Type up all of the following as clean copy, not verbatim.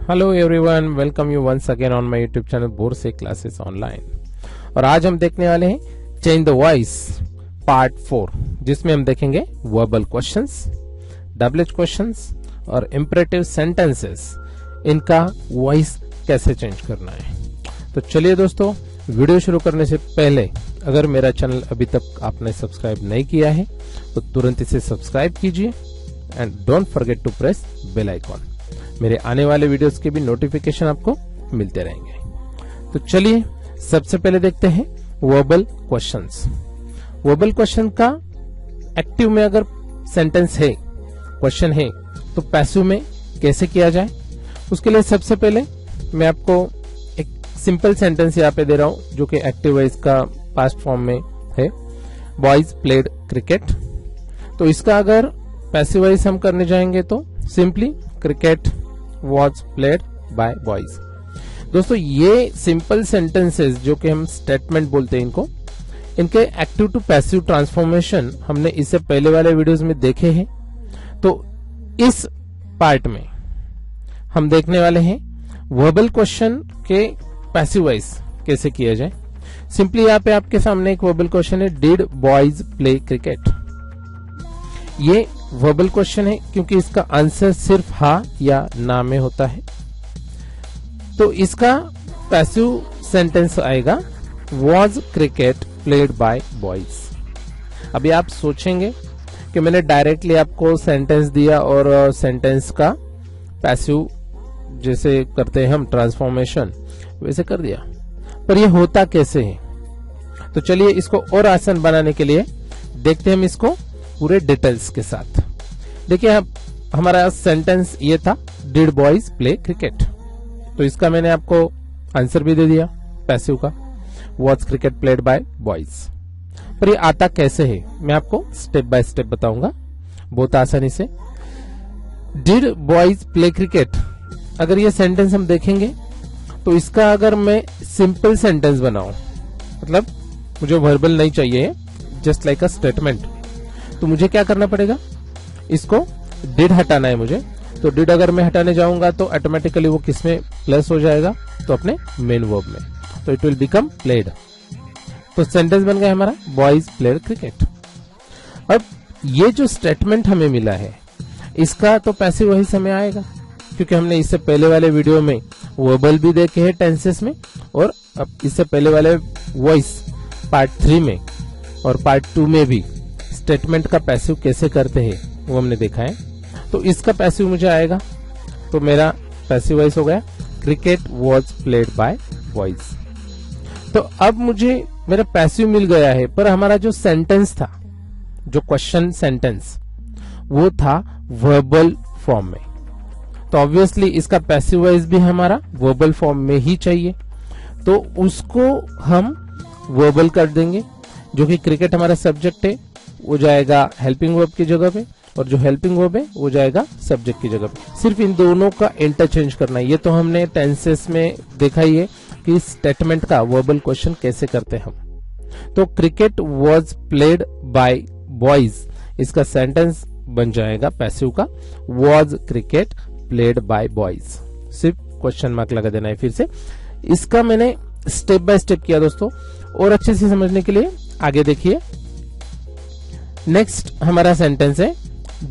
Hello everyone, welcome you once again on my YouTube channel Borse classes online. और आज हम देखने वाले हैं चेंज द वॉइस पार्ट 4, जिसमें हम देखेंगे वर्बल क्वेश्चंस, डबल क्वेश्चंस और इंपरेटिव सेंटेंसेस, इनका वॉइस कैसे चेंज करना है। तो चलिए दोस्तों, वीडियो शुरू करने से पहले अगर मेरा चैनल अभी तक आपने सब्सक्राइब नहीं किया है तो तुरंत इसे सब्सक्राइब कीजिए and don't forget to press bell icon. मेरे आने वाले वीडियोस के भी नोटिफिकेशन आपको मिलते रहेंगे। तो चलिए सबसे पहले देखते हैं वर्बल क्वेश्चंस। वर्बल क्वेश्चन का एक्टिव में अगर सेंटेंस है, क्वेश्चन है, तो पैसिव में कैसे किया जाए, उसके लिए सबसे पहले मैं आपको एक सिंपल सेंटेंस यहाँ पे दे रहा हूं जो कि एक्टिव है, इसका पास्ट फॉर्म में है, बॉयज प्लेड क्रिकेट। तो इसका अगर पैसिव वाइज हम करने जाएंगे तो simply cricket was played by boys. दोस्तों, ये सिंपल सेंटेंसेस जो कि हम स्टेटमेंट बोलते हैं इनको, इनके एक्टिव टू पैसिव ट्रांसफॉर्मेशन हमने इससे पहले वाले वीडियोस में देखे हैं। तो इस पार्ट में हम देखने वाले हैं वर्बल क्वेश्चन के पैसिव वाइज कैसे किया जाए। सिंपली यहाँ पे आपके सामने एक वर्बल क्वेश्चन है, डिड बॉयज प्ले क्रिकेट। ये वर्बल क्वेश्चन है क्योंकि इसका आंसर सिर्फ हाँ या ना में होता है। तो इसका पैसिव सेंटेंस आएगा was cricket played by boys. अभी आप सोचेंगे कि मैंने डायरेक्टली आपको सेंटेंस दिया और सेंटेंस का पैसिव जैसे करते हैं हम ट्रांसफॉर्मेशन वैसे कर दिया, पर ये होता कैसे है। तो चलिए इसको और आसान बनाने के लिए देखते हैं हम इसको पूरे डिटेल्स के साथ। देखिए हमारा सेंटेंस ये था, डिड बॉयज प्ले क्रिकेट। तो इसका मैंने आपको आंसर भी दे दिया पैसिव का, was cricket played by boys. पर ये आता कैसे है मैं आपको स्टेप बाय स्टेप बताऊंगा बहुत आसानी से। डिड बॉयज प्ले क्रिकेट, अगर ये सेंटेंस हम देखेंगे तो इसका अगर मैं सिंपल सेंटेंस बनाऊं, मतलब मुझे वर्बल नहीं चाहिए, जस्ट लाइक अ स्टेटमेंट, तो मुझे क्या करना पड़ेगा, इसको डिड हटाना है मुझे। तो डिड अगर मैं हटाने जाऊंगा तो ऑटोमेटिकली वो किसमें प्लस हो जाएगा, तो अपने मेन वर्ब में, तो इट विल बिकम प्लेड। तो सेंटेंस बन गया हमारा बॉयज प्लेड क्रिकेट। अब ये जो स्टेटमेंट हमें मिला है इसका तो पैसिव वही समय आएगा, क्योंकि हमने इससे पहले वाले वीडियो में वर्बल भी देखे हैं टेंसेस में, और अब इससे पहले वाले वॉइस पार्ट 3 में और पार्ट 2 में भी स्टेटमेंट का पैसिव कैसे करते हैं वो हमने देखा है। तो इसका पैसिव मुझे आएगा, तो मेरा पैसिव वॉइस हो गया cricket was played by boys. तो अब मुझे मेरा पैसिव मिल गया है, पर हमारा जो सेंटेंस था, जो क्वेश्चन सेंटेंस, वो था वर्बल फॉर्म में। तो ऑब्वियसली इसका पैसिव वॉइस भी हमारा वर्बल फॉर्म में ही चाहिए, तो उसको हम वर्बल कर देंगे। जो कि क्रिकेट हमारा सब्जेक्ट है, वो जाएगा हेल्पिंग वर्ब की जगह पे, और जो हेल्पिंग वर्ब है वो जाएगा सब्जेक्ट की जगह पे। सिर्फ इन दोनों का इंटरचेंज करना है। ये तो हमने टेंसेस में देखा ही है कि स्टेटमेंट का वर्बल क्वेश्चन कैसे करते हैं हम। तो cricket was played by boys, इसका सेंटेंस बन जाएगा पैसिव का was cricket played by boys. सिर्फ क्वेश्चन मार्क लगा देना है फिर से। इसका मैंने स्टेप बाय स्टेप किया दोस्तों, और अच्छे से समझने के लिए आगे देखिए। नेक्स्ट हमारा सेंटेंस है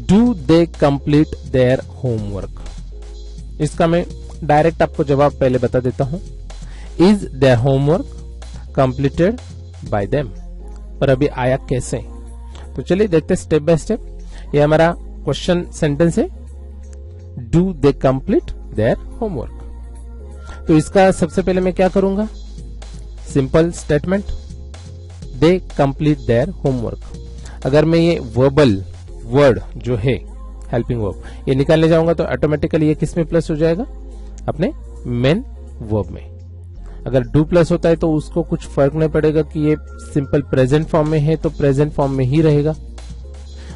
do they complete their homework. इसका मैं डायरेक्ट आपको जवाब पहले बता देता हूं, is their homework completed by them. पर अभी आया कैसे, तो चलिए देखते स्टेप बाय स्टेप। ये हमारा क्वेश्चन सेंटेंस है, do they complete their homework. तो इसका सबसे पहले मैं क्या करूंगा, simple statement, they complete their homework. अगर मैं ये वर्बल वर्ड जो है हेल्पिंग वर्ब, ये निकालने जाऊंगा तो ऑटोमेटिकली ये किस में प्लस हो जाएगा, अपने मेन वर्ब में। अगर डू प्लस होता है तो उसको कुछ फर्क नहीं पड़ेगा कि ये सिंपल प्रेजेंट फॉर्म में है, तो प्रेजेंट फॉर्म में ही रहेगा।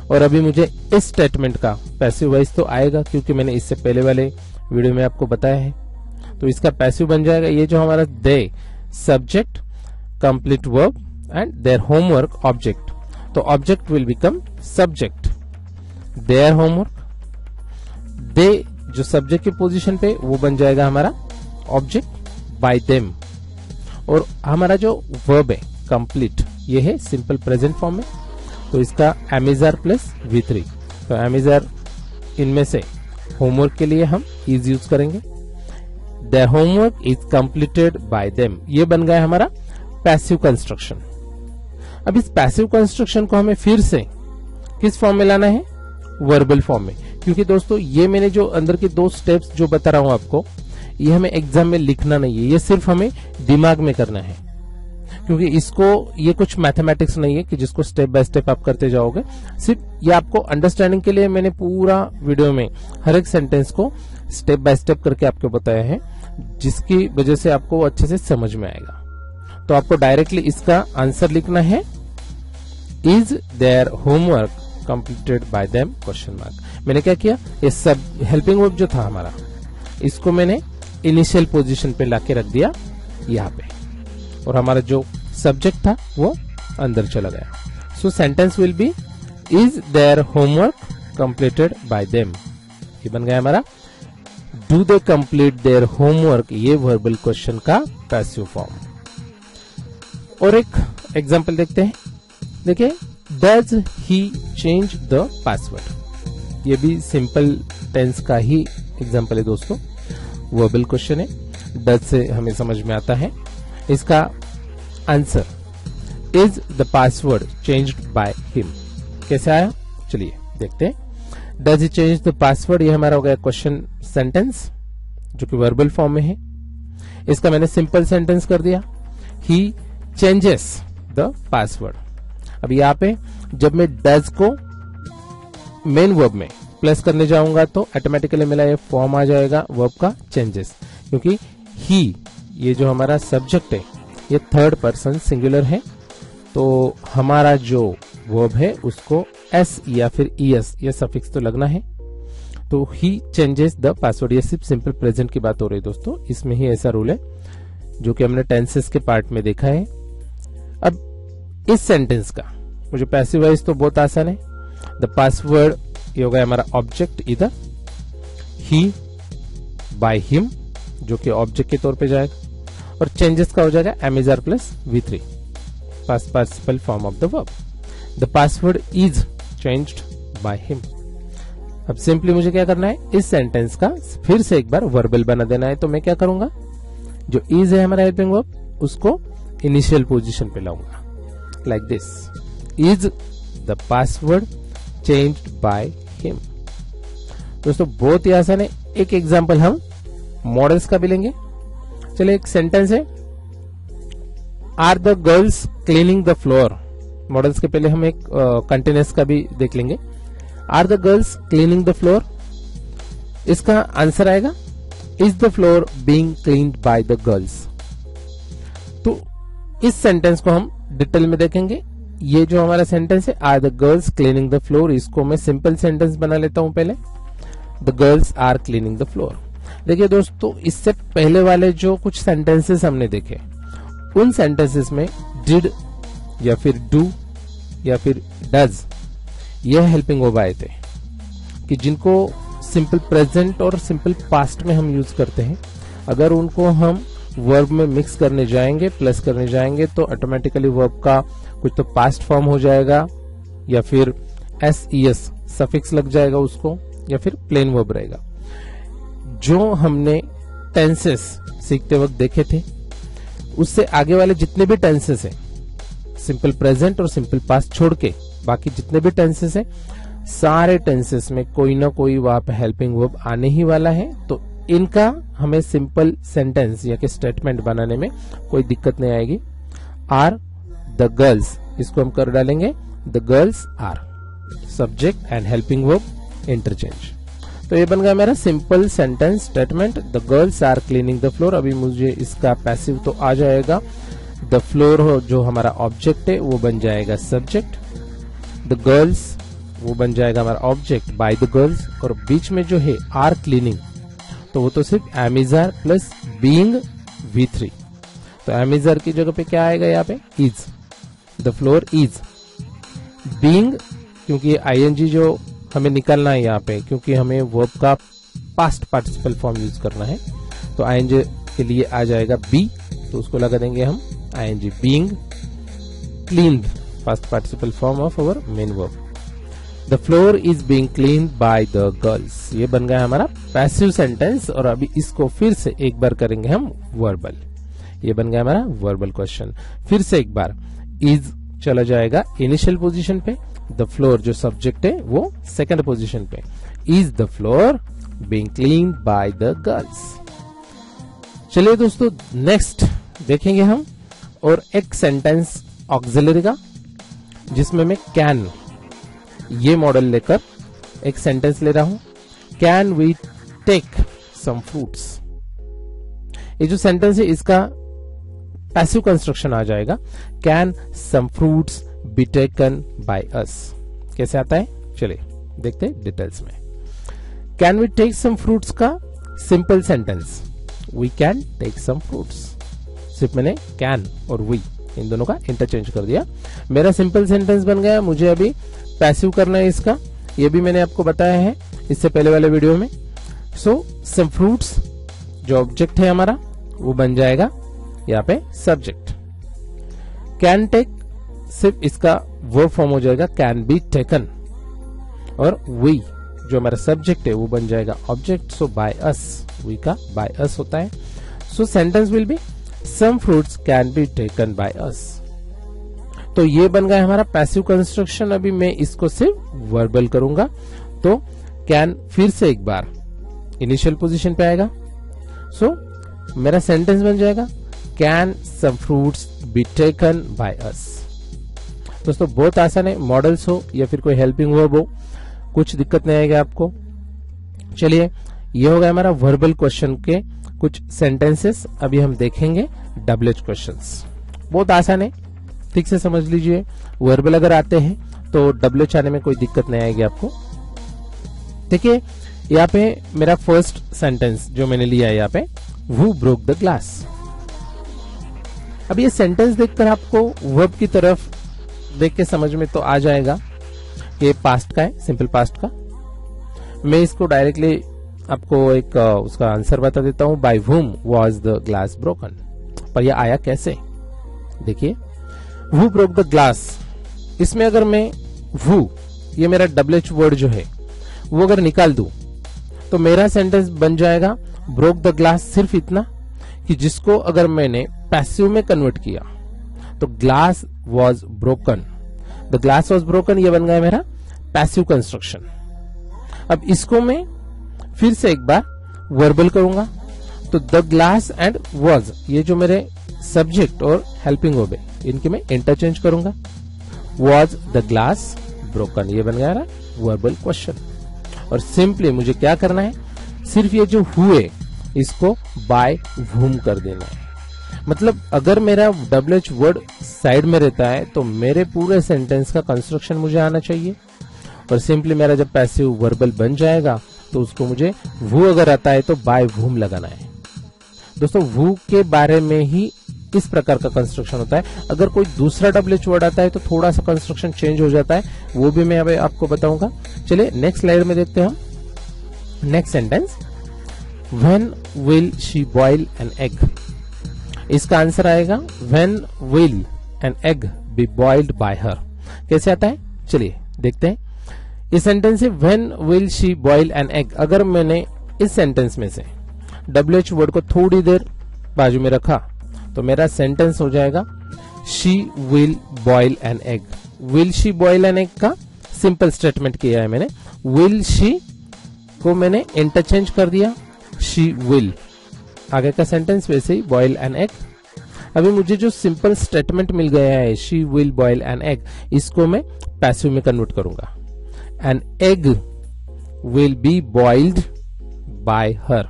और अभी मुझे इस स्टेटमेंट का पैसिव वॉइस तो आएगा, क्योंकि मैंने इससे पहले वाले वीडियो में आपको बताया है। तो इसका पैसिव बन जाएगा ये जो हमारा they subject complete verb and their homework object. तो object will become subject, their homework, they जो सब्जेक्ट की पोजीशन पे वो बन जाएगा हमारा ऑब्जेक्ट बाय देम, और हमारा जो वर्ब है कंप्लीट ये है सिंपल प्रेजेंट फॉर्म में, तो इसका M is are plus V3। तो एम इज आर इनमें से होमवर्क के लिए हम इज यूज करेंगे। The homework is completed by them, ये बन गया हमारा पैसिव कंस्ट्रक्शन। अब इस पैसिव कंस्ट्रक्शन को हमें फिर से किस फॉर्म में लाना है, वर्बल फॉर्म में, क्योंकि दोस्तों ये मैंने जो अंदर के 2 स्टेप्स जो बता रहा हूं आपको, ये हमें एग्जाम में लिखना नहीं है, ये सिर्फ हमें दिमाग में करना है, क्योंकि इसको ये कुछ मैथमेटिक्स नहीं है कि जिसको स्टेप बाय स्टेप आप करते जाओगे। सिर्फ ये आपको अंडरस्टैंडिंग के लिए मैंने पूरा वीडियो में हर एक सेंटेंस को स्टेप बाय स्टेप करके आपको बताया है, जिसकी वजह से आपको अच्छे से समझ में आएगा। तो आपको डायरेक्टली इसका आंसर लिखना है, is their homework completed by them question mark. मैंने क्या किया, ये सब हेल्पिंग वर्ब जो था हमारा, इसको मैंने इनिशियल पोजीशन पे लाके रख दिया यहाँ पे, और हमारा जो सब्जेक्ट था वो अंदर चला गया। सो sentence will B is their homework completed by them, ये बन गया हमारा do they complete their homework, ये वर्बल क्वेश्चन का पैसिव फॉर्म। और एक एग्जांपल देखते हैं, देखिए does he change the password, ये भी सिंपल टेंस का ही एग्जांपल है दोस्तों, वर्बल क्वेश्चन है, डज से हमें समझ में आता है। इसका answer is the password changed by him, कैसे आया चलिए देखते हैं। Does he change the password, ये हमारा हो गया क्वेश्चन सेंटेंस जो कि वर्बल फॉर्म में है। इसका मैंने सिंपल सेंटेंस कर दिया, ही चेंजेस द पासवर्ड। अब यहाँ पे जब मैं डज को मेन वर्ब में प्लस करने जाऊंगा तो ऑटोमेटिकली मेरा ये फॉर्म आ जाएगा वर्ब का चेंजेस, क्योंकि ही ये जो हमारा सब्जेक्ट है ये थर्ड पर्सन सिंगुलर है, तो हमारा जो वर्ब है उसको एस या फिर ईएस ये सफिक्स तो लगना है। तो ही चेंजेस द पासवर्ड, ये सिर्फ सिंपल प्रेजेंट की बात हो रही है दोस्तों, इसमें ही ऐसा रूल है जो कि हमने टेंसेस के पार्ट में देखा है। अब इस सेंटेंस का मुझे पैसिव वॉइस तो बहुत आसान है। द पासवर्ड ये हो गया हमारा ऑब्जेक्ट, इधर ही बाय हिम जो कि ऑब्जेक्ट के तौर पे जाएगा, और चेंजेस का हो जाएगा am is are plus V3, past participle form of the verb. The password is changed by him. अब सिंपली मुझे क्या करना है, इस सेंटेंस का फिर से एक बार वर्बल बना देना है। तो मैं क्या करूंगा, जो इज है हमारा हेल्पिंग वर्ब उसको इनिशियल पोजीशन पे लाऊंगा, like this, is the password changed by him. दोस्तों बहुत ही आसान है। एक एग्जांपल हम मॉडल्स का भी लेंगे। चलिए एक सेंटेंस है, are the girls cleaning the floor. Models के पहले हम एक कंटिन्यूअस का भी देख लेंगे। Are the girls cleaning the floor, इसका आंसर आएगा is the floor being cleaned by the girls. तो इस सेंटेंस को हम डिटेल में देखेंगे। ये जो हमारा सेंटेंस है are the girls cleaning the floor, इसको मैं सिंपल सेंटेंस बना लेता हूं पहले, the girls are cleaning the floor. देखिए दोस्तों, इससे पहले वाले जो कुछ सेंटेंसेस हमने देखे, उन सेंटेंसेस में डिड या फिर डू या फिर डज यह हेल्पिंग वर्ब आए थे, कि जिनको सिंपल प्रेजेंट और सिंपल पास्ट में हम यूज करते हैं। अगर उनको हम वर्ब में मिक्स करने जाएंगे, प्लस करने जाएंगे, तो ऑटोमेटिकली वर्ब का कुछ तो पास्ट फॉर्म हो जाएगा, या फिर एस सफिक्स लग जाएगा उसको, या फिर प्लेन वर्ब रहेगा। जो हमने टेंसेस सीखते वक्त देखे थे, उससे आगे वाले जितने भी टेंसेस हैं, सिंपल प्रेजेंट और सिंपल पास्ट छोड़ के बाकी जितने भी टेंसेस हैं, सारे टेंसेस में कोई ना कोई वहां पे हेल्पिंग वर्ब आने ही वाला है। तो इनका हमें सिंपल सेंटेंस या कि स्टेटमेंट बनाने में कोई दिक्कत नहीं आएगी। आर द गर्ल्स, इसको हम कर डालेंगे the girls are, subject and helping verb interchange. तो ये बन गया मेरा simple sentence statement, the girls are cleaning the floor. अभी मुझे इसका पैसिव तो आ जाएगा, द फ्लोर जो हमारा ऑब्जेक्ट है वो बन जाएगा सब्जेक्ट, द गर्ल्स वो बन जाएगा हमारा ऑब्जेक्ट बाय द गर्ल्स, और बीच में जो है आर क्लीनिंग, तो वो तो सिर्फ am is are plus being V3। तो एम इज आर की जगह पे क्या आएगा यहाँ पे, is, the floor is, being क्योंकि ING जो हमें निकालना है यहाँ पे, क्योंकि हमें वर्ब का पास्ट पार्टिसिपल फॉर्म यूज करना है, तो आईएनजी के लिए आ जाएगा बी, तो उसको लगा देंगे हम ING, being cleaned, past participle form of our main verb. The floor is being cleaned by the girls, ये बन गया हमारा पैसिव सेंटेंस। और अभी इसको फिर से एक बार करेंगे हम वर्बल, ये बन गया हमारा वर्बल क्वेश्चन। फिर से एक बार, इज चला जाएगा इनिशियल पोजीशन पे, द फ्लोर जो सब्जेक्ट है वो सेकंड पोजीशन पे। Is the floor being cleaned by the girls. चलिए दोस्तों नेक्स्ट देखेंगे हम और एक सेंटेंस ऑक्सिलरी का, जिसमें मैं कैन ये मॉडल लेकर एक सेंटेंस ले रहा हूं। Can we take some fruits, ये जो सेंटेंस है इसका पैसिव कंस्ट्रक्शन आ जाएगा, can some fruits be taken by us. कैसे आता है चलिए देखते हैं डिटेल्स में। Can we take some fruits का simple sentence, we can take some fruits, सिर्फ मैंने कैन और वी इन दोनों का इंटरचेंज कर दिया, मेरा सिंपल सेंटेंस बन गया। मुझे अभी पैसिव करना है इसका, ये भी मैंने आपको बताया है इससे पहले वाले वीडियो में। सो सम फ्रूट्स जो ऑब्जेक्ट है हमारा वो बन जाएगा यहाँ पे सब्जेक्ट। कैन टेक सिर्फ इसका वर्ब फॉर्म हो जाएगा कैन बी टेकन, और वी जो हमारा सब्जेक्ट है वो बन जाएगा object. So by us, we का बाय अस होता है। So sentence will be some fruits can be taken by us. तो ये बन गया हमारा पैसिव कंस्ट्रक्शन। अभी मैं इसको सिर्फ वर्बल करूंगा, तो कैन फिर से एक बार इनिशियल पोजीशन पे आएगा। सो मेरा सेंटेंस बन जाएगा can some fruits be taken by us. दोस्तों बहुत आसान है, मॉडल्स हो या फिर कोई हेल्पिंग वर्ब हो, कुछ दिक्कत नहीं आएगा आपको। चलिए ये हो गया हमारा वर्बल क्वेश्चन के कुछ सेंटेंसेस। अभी हम देखेंगे डबल-एच क्वेश्चंस। बहुत आसान है, ठीक से समझ लीजिए। वर्बल अगर आते हैं तो डबल-एच आने में कोई दिक्कत नहीं आएगी आपको। देखिए यहाँ पे मेरा फर्स्ट सेंटेंस जो मैंने लिया है यहाँ पे, Who broke the glass। अब ये सेंटेंस देखकर आपको वर्ब की तरफ देख के समझ में तो आ जाएगा कि पास्ट का है, सिंपल पास्ट का। मैं इसको डायरेक्टली आपको एक उसका आंसर बता देता हूं, bye whom was the glass broken। पर यह आया कैसे, देखिए who broke the glass, इसमें अगर मैं who ये मेरा डबल-एच वर्ड जो है वो अगर निकाल दूं तो मेरा सेंटेंस बन जाएगा ब्रोक द ग्लास, सिर्फ इतना कि जिसको अगर मैंने पैसिव में कन्वर्ट किया तो glass was broken, the glass was broken, ये बन गया मेरा पैसिव कंस्ट्रक्शन। अब इसको मैं फिर से एक बार वर्बल करूंगा, तो द ग्लास एंड वॉज ये जो मेरे सब्जेक्ट और हेल्पिंग वर्ब है इनके मैं इंटरचेंज करूंगा। वॉज द ग्लास ब्रोकन, ये बन गया वर्बल क्वेश्चन। और सिंपली मुझे क्या करना है, सिर्फ ये जो हुए इसको बाय whom कर देना है। मतलब अगर मेरा डबल-एच वर्ड साइड में रहता है तो मेरे पूरे सेंटेंस का कंस्ट्रक्शन मुझे आना चाहिए। और सिंपली मेरा जब पैसिव वर्बल बन जाएगा तो उसको मुझे who अगर आता है तो बाय whom लगाना है। दोस्तों who के बारे में ही इस प्रकार का कंस्ट्रक्शन होता है। अगर कोई दूसरा डबल-एच वर्ड आता है तो थोड़ा सा कंस्ट्रक्शन चेंज हो जाता है, वो भी मैं अभी आपको बताऊंगा। चलिए नेक्स्ट स्लाइड में देखते हैं हम next sentence, When will she boil an egg। इसका आंसर आएगा When will an egg be boiled by her। कैसे आता है चलिए देखते हैं। इस सेंटेंस से When will she boil an egg, अगर मैंने इस सेंटेंस में से डबल-एच वर्ड को थोड़ी देर बाजू में रखा तो मेरा सेंटेंस हो जाएगा She will boil an egg। Will she boil an egg का सिंपल स्टेटमेंट किया है मैंने, Will she को मैंने इंटरचेंज कर दिया she will, आगे का सेंटेंस वैसे ही boil an egg। अभी मुझे जो सिंपल स्टेटमेंट मिल गया है she will boil an egg, इसको मैं पैसिव में कन्वर्ट करूंगा। an egg will be boiled by her,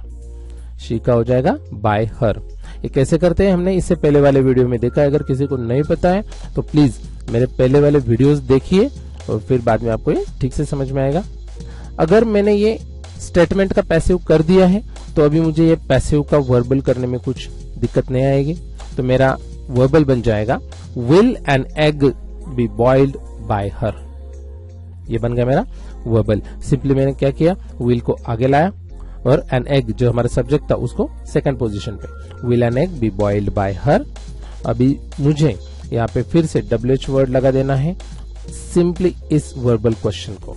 she का हो जाएगा by her। ये कैसे करते हैं हमने इससे पहले वाले वीडियो में देखा है, अगर किसी को नहीं पता है तो प्लीज मेरे पहले वाले वीडियोस देखिए और फिर बाद में आपको ये ठीक से समझ में आएगा। अगर मैंने ये स्टेटमेंट का पैसिव कर दिया है तो अभी मुझे ये पैसिव का वर्बल करने में कुछ दिक्कत नहीं आएगी। तो मेरा वर्बल बन जाएगा will an egg be boiled by her, ये बन गया मेरा वर्बल। सिंपली मैंने क्या किया, विल को आगे लाया और एन एग जो हमारा सब्जेक्ट था उसको सेकंड पोजीशन पे। Will an egg be boiled by her. अभी मुझे यहाँ पे फिर से WH वर्ड लगा देना है सिंपली इस वर्बल क्वेश्चन को।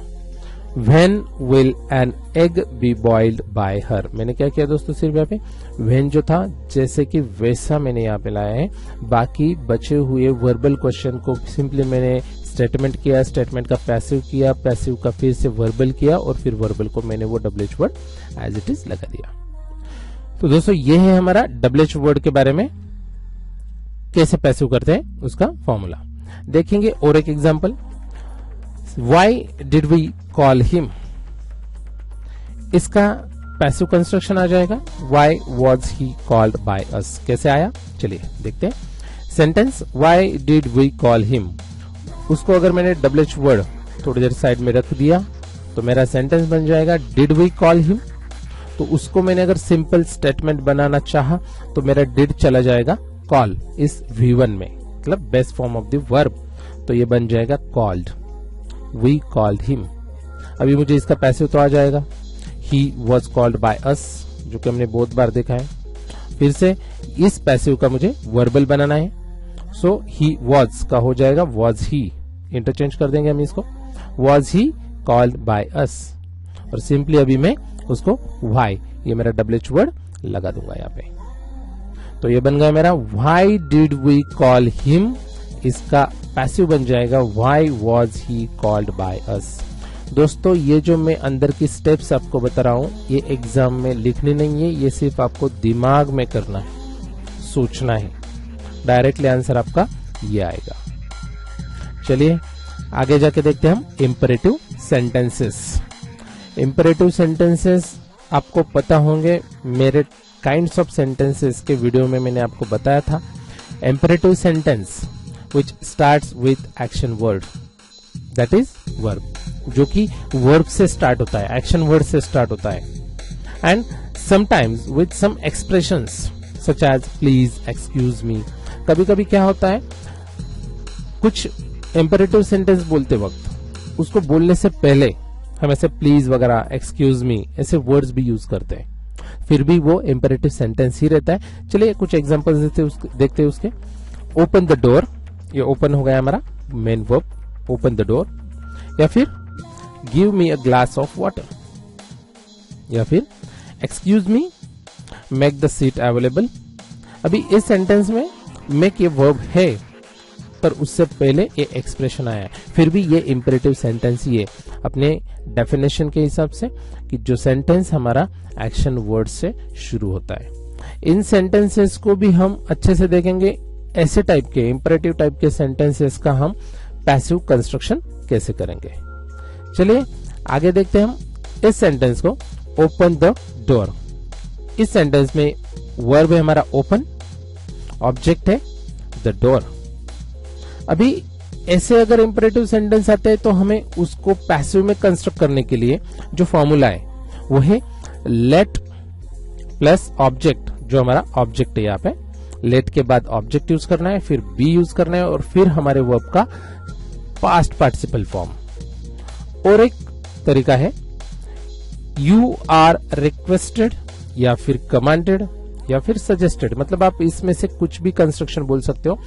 When will an egg be boiled by her? मैंने क्या किया दोस्तों, सिर्फ यहाँ पे when जो था जैसे कि वैसा मैंने यहाँ पे लाया है। बाकी बचे हुए वर्बल क्वेश्चन को सिंपली मैंने स्टेटमेंट किया, स्टेटमेंट का पैसिव किया, पैसिव का फिर से वर्बल किया और फिर वर्बल को मैंने वो WH word as it is लगा दिया। तो दोस्तों ये है हमारा WH वर्ड के बारे में, कैसे पैसिव करते हैं उसका फॉर्मूला। देखेंगे और एक example, Why did we call him? इसका पैसिव कंस्ट्रक्शन आ जाएगा Why was he called by us? कैसे आया चलिए देखते हैं। Sentence Why did we call him? उसको अगर मैंने WH वर्ड थोड़ी देर साइड में रख दिया तो मेरा सेंटेंस बन जाएगा Did we call him? तो उसको मैंने अगर सिंपल स्टेटमेंट बनाना चाहा तो मेरा did चला जाएगा call इस V1 में, मतलब best form of the verb, तो ये बन जाएगा called। We called him। अभी मुझे इसका पैसिव तो आ जाएगा He was called by us, जो कि हमने बहुत बार देखा है। फिर से इस पैसिव का मुझे वर्बल बनाना है, सो he was का हो जाएगा was he, इंटरचेंज कर देंगे हम इसको, was he called by us। और सिंपली अभी मैं उसको why, ये मेरा WH वर्ड लगा दूंगा यहाँ पे। तो ये बन गया मेरा Why did we call him? इसका पैसिव बन जाएगा Why was he called by us? दोस्तों ये जो मैं अंदर की स्टेप्स आपको बता रहा हूँ ये एग्जाम में लिखनी नहीं है, ये सिर्फ आपको दिमाग में करना है, सोचना है, डायरेक्टली आंसर आपका ये आएगा। चलिए आगे जाके देखते हैं हम इंपेरेटिव सेंटेंसेस। इंपेरेटिव सेंटेंसेस आपको पता होंगे, मेरे काइंड्स ऑफ सेंटेंसेस के वीडियो में मैंने आपको बताया था। Imperative sentence which starts with action word, that is verb, जो कि verb से start होता है, action word से start होता है, and sometimes with some expressions such as please, excuse me। कभी कभी क्या होता है, कुछ imperative sentence बोलते वक्त उसको बोलने से पहले हम ऐसे please वगैरह, excuse me ऐसे words भी यूज करते हैं, फिर भी वो imperative sentence ही रहता है। चलिए कुछ एग्जांपल्स देखते हैं उसके। ओपन द डोर, ये ओपन हो गया हमारा main verb, open the door, या फिर give me a glass of water, या फिर excuse me, make the seat available. अभी इस सेंटेंस में मेक ये वर्ब है पर उससे पहले ये एक्सप्रेशन आया है, फिर भी ये इंपेरेटिव सेंटेंस ही है अपने डेफिनेशन के हिसाब से कि जो सेंटेंस हमारा एक्शन वर्ड से शुरू होता है। इन सेंटेंसेस को भी हम अच्छे से देखेंगे, ऐसे टाइप के इंपेरेटिव टाइप के सेंटेंसेस का हम पैसिव कंस्ट्रक्शन कैसे करेंगे। चलिए आगे देखते हैं हम इस सेंटेंस को, ओपन द डोर। इस सेंटेंस में वर्ब है हमारा ओपन, ऑब्जेक्ट है द डोर। अभी ऐसे अगर इंपेरेटिव सेंटेंस आते हैं तो हमें उसको पैसिव में कंस्ट्रक्ट करने के लिए जो फॉर्मूला है वो है लेट प्लस ऑब्जेक्ट, जो हमारा ऑब्जेक्ट है यहाँ पे लेट के बाद ऑब्जेक्ट यूज करना है, फिर बी यूज करना है और फिर हमारे वर्ब का पास्ट पार्टिसिपल फॉर्म। और एक तरीका है यू आर रिक्वेस्टेड या फिर कमांडेड या फिर सजेस्टेड, मतलब आप इसमें से कुछ भी कंस्ट्रक्शन बोल सकते हो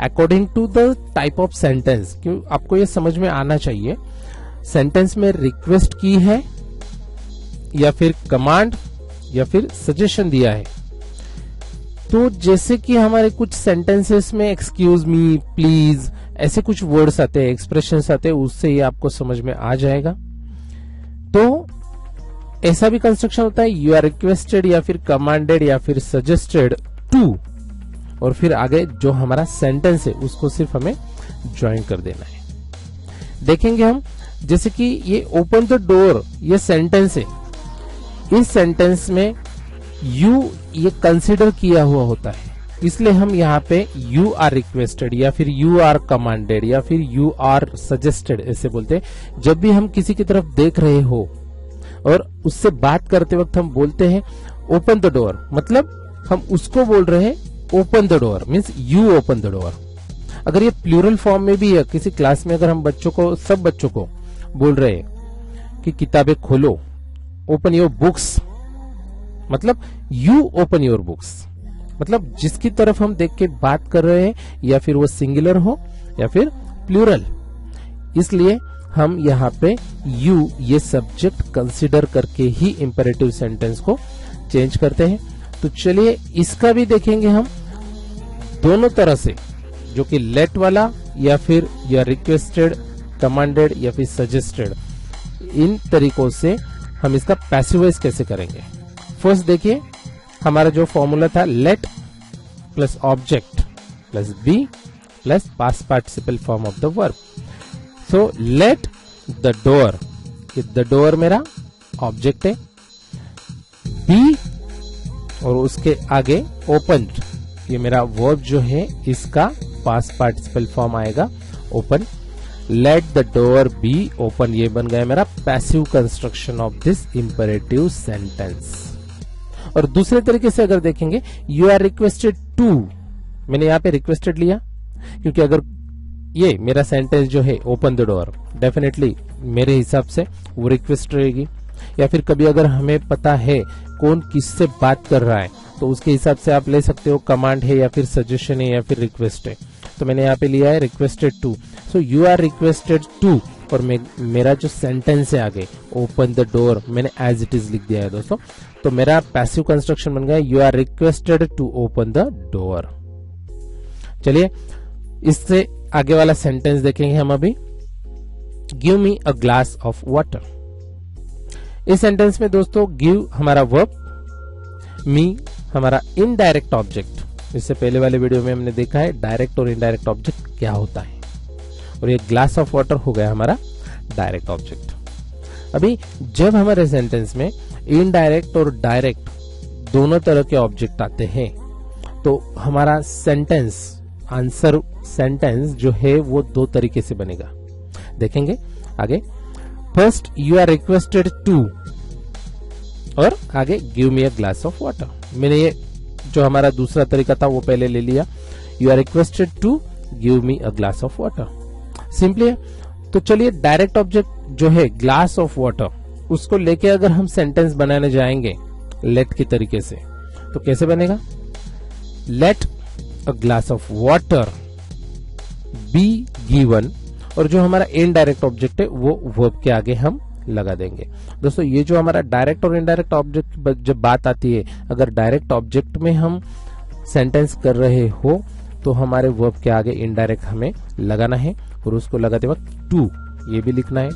according to the type of sentence. क्यों आपको ये समझ में आना चाहिए, सेंटेंस में रिक्वेस्ट की है या फिर कमांड या फिर सजेशन दिया है। तो जैसे कि हमारे कुछ सेंटेंसेस में एक्सक्यूज मी, प्लीज ऐसे कुछ वर्ड्स आते हैं, एक्सप्रेशंस आते हैं, उससे ये आपको समझ में आ जाएगा। तो ऐसा भी कंस्ट्रक्शन होता है यू आर रिक्वेस्टेड या फिर कमांडेड या फिर सजेस्टेड टू, और फिर आगे जो हमारा सेंटेंस है उसको सिर्फ हमें ज्वाइन कर देना है। देखेंगे हम जैसे कि ये ओपन द डोर ये सेंटेंस है, इस सेंटेंस में यू ये कंसिडर किया हुआ होता है, इसलिए हम यहाँ पे यू आर रिक्वेस्टेड या फिर यू आर कमांडेड या फिर यू आर सजेस्टेड ऐसे बोलते हैं। जब भी हम किसी की तरफ देख रहे हो और उससे बात करते वक्त हम बोलते हैं ओपन द डोर, मतलब हम उसको बोल रहे हैं open the door, means you open the door. अगर ये प्लूरल फॉर्म में भी है, किसी क्लास में अगर हम बच्चों को, सब बच्चों को बोल रहे हैं कि किताबें खोलो, ओपन योर बुक्स, मतलब यू ओपन योर बुक्स, मतलब जिसकी तरफ हम देख के बात कर रहे हैं या फिर वो सिंगुलर हो या फिर प्लूरल, इसलिए हम यहाँ पे यू ये सब्जेक्ट कंसिडर करके ही इंपेरेटिव सेंटेंस को चेंज करते हैं। तो चलिए इसका भी देखेंगे हम दोनों तरह से, जो कि लेट वाला या फिर या रिक्वेस्टेड, कमांडेड या फिर सजेस्टेड, इन तरीकों से हम इसका पैसिवाइज कैसे करेंगे। फर्स्ट देखिए, हमारा जो फॉर्मूला था let plus object plus be plus past participle form of the verb. So let the door, the door मेरा ऑब्जेक्ट है, बी और उसके आगे ओपन, ये मेरा वर्ब जो है इसका पास्ट पार्टिसिपल फॉर्म आएगा open. Late the door be open, ये बन गया मेरा passive construction of this imperative sentence. और दूसरे तरीके से अगर देखेंगे, यू आर रिक्वेस्टेड टू, मैंने यहाँ पे रिक्वेस्टेड लिया क्योंकि अगर ये मेरा सेंटेंस जो है ओपन द डोर, डेफिनेटली मेरे हिसाब से वो रिक्वेस्ट रहेगी। या फिर कभी अगर हमें पता है कौन किससे बात कर रहा है तो उसके हिसाब से आप ले सकते हो कमांड है या फिर सजेशन है या फिर रिक्वेस्ट है। तो मैंने यहाँ पे लिया है requested to, so you are requested to, और मेरा जो सेंटेंस है आगे ओपन द डोर मैंने एज इट इज लिख दिया है दोस्तों। तो मेरा पैसिव कंस्ट्रक्शन बन गया you are requested to open the door. चलिए इससे आगे वाला सेंटेंस देखेंगे हम अभी। Give me a glass of water. इस सेंटेंस में दोस्तों गिव हमारा वर्ब, मी हमारा इनडायरेक्ट ऑब्जेक्ट। इससे पहले वाले वीडियो में हमने देखा है डायरेक्ट और इनडायरेक्ट ऑब्जेक्ट क्या होता है, और ये ग्लास ऑफ वाटर हो गया हमारा डायरेक्ट ऑब्जेक्ट। अभी जब हमारे सेंटेंस में इनडायरेक्ट और डायरेक्ट दोनों तरह के ऑब्जेक्ट आते हैं तो हमारा सेंटेंस, आंसर सेंटेंस जो है वो दो तरीके से बनेगा, देखेंगे आगे। First you are requested to, और आगे give me a glass of water. मैंने ये जो हमारा दूसरा तरीका था वो पहले ले लिया, you are requested to give me a glass of water, simply. तो चलिए डायरेक्ट ऑब्जेक्ट जो है ग्लास ऑफ वाटर, उसको लेके अगर हम सेंटेंस बनाने जाएंगे लेट के तरीके से तो कैसे बनेगा। Let a glass of water be given, और जो हमारा इनडायरेक्ट ऑब्जेक्ट है वो वर्ब के आगे हम लगा देंगे। दोस्तों ये जो हमारा डायरेक्ट और इनडायरेक्ट ऑब्जेक्ट जब बात आती है, अगर डायरेक्ट ऑब्जेक्ट में हम सेंटेंस कर रहे हो तो हमारे वर्ब के आगे इनडायरेक्ट हमें लगाना है, और उसको लगाते वक्त टू ये भी लिखना है।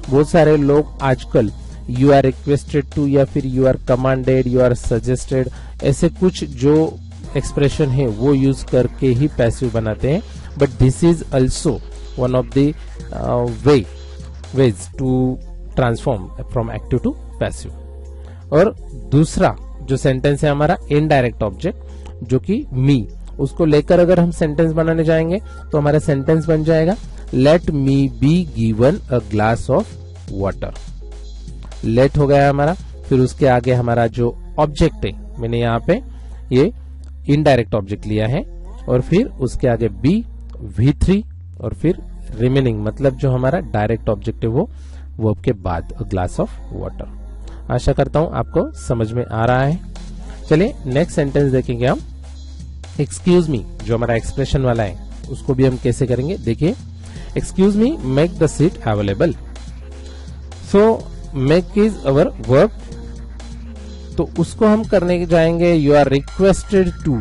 बहुत सारे लोग आजकल यू आर रिक्वेस्टेड टू या फिर you are commanded, you are suggested, ऐसे कुछ जो एक्सप्रेशन है वो यूज करके ही पैसिव बनाते हैं, but this is also one of the ways to transform from active to passive. और दूसरा जो सेंटेंस है हमारा इनडायरेक्ट ऑब्जेक्ट जो कि मी, उसको लेकर अगर हम सेंटेंस बनाने जाएंगे तो हमारा सेंटेंस बन जाएगा let me be given a glass of water. Let हो गया हमारा, फिर उसके आगे हमारा जो ऑब्जेक्ट है मैंने यहाँ पे ये इनडायरेक्ट ऑब्जेक्ट लिया है, और फिर उसके आगे बी V3 और फिर रिमेनिंग मतलब जो हमारा डायरेक्ट ऑब्जेक्ट है वो वर्ब के बाद अ ग्लास ऑफ वाटर। आशा करता हूं आपको समझ में आ रहा है। चलिए नेक्स्ट सेंटेंस देखेंगे हम। एक्सक्यूज मी जो हमारा एक्सप्रेशन वाला है उसको भी हम कैसे करेंगे, देखिए। Excuse me make the seat available. So make is our verb, तो उसको हम करने जाएंगे you are requested to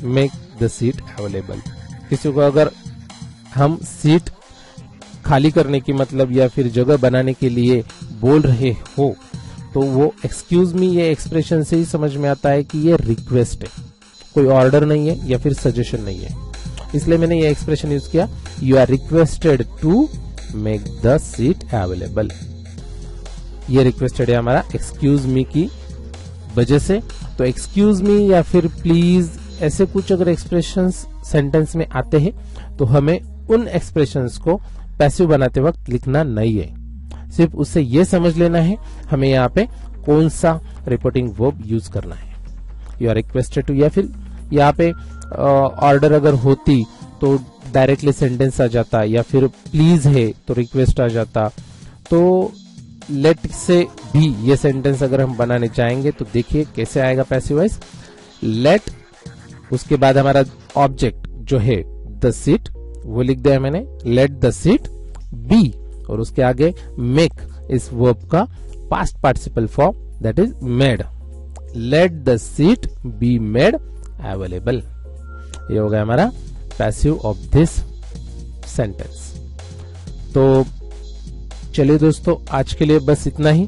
make the seat available. किसी को अगर हम सीट खाली करने की मतलब या फिर जगह बनाने के लिए बोल रहे हो तो वो एक्सक्यूज मी ये एक्सप्रेशन से ही समझ में आता है कि ये रिक्वेस्ट है, कोई ऑर्डर नहीं है या फिर सजेशन नहीं है। इसलिए मैंने ये एक्सप्रेशन यूज किया, you are requested to make the seat available. ये रिक्वेस्टेड है हमारा एक्सक्यूज मी की वजह से। तो एक्सक्यूज मी या फिर प्लीज ऐसे कुछ अगर एक्सप्रेशंस सेंटेंस में आते हैं तो हमें उन एक्सप्रेशंस को पैसिव बनाते वक्त लिखना नहीं है, सिर्फ उससे ये समझ लेना है हमें यहाँ पे कौन सा रिपोर्टिंग वर्ब यूज करना है। यू आर रिक्वेस्टेड टू, या फिर यहाँ पे ऑर्डर अगर होती तो डायरेक्टली सेंटेंस आ जाता, या फिर प्लीज है तो रिक्वेस्ट आ जाता। तो लेट से भी ये सेंटेंस अगर हम बनाने चाहेंगे तो देखिए कैसे आएगा पैसिव वॉइस। लेट, उसके बाद हमारा ऑब्जेक्ट जो है द सीट वो लिख दिया मैंने, लेट द सीट बी, और उसके आगे मेक इस वर्ब का past participle form that is made, let the seat be made available. ये हो गया हमारा पैसिव ऑफ दिस सेंटेंस। तो चलिए दोस्तों, आज के लिए बस इतना ही।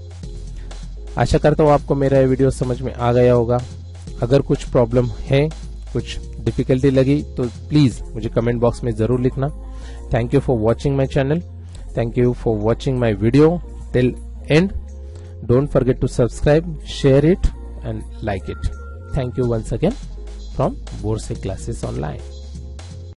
आशा करता हूं आपको मेरा ये वीडियो समझ में आ गया होगा। अगर कुछ प्रॉब्लम है, कुछ डिफिकल्टी लगी तो प्लीज मुझे कमेंट बॉक्स में जरूर लिखना। Thank you for watching my channel, thank you for watching my video till end. Don't forget to subscribe, share it and like it. Thank you once again from Borsec Classes Online.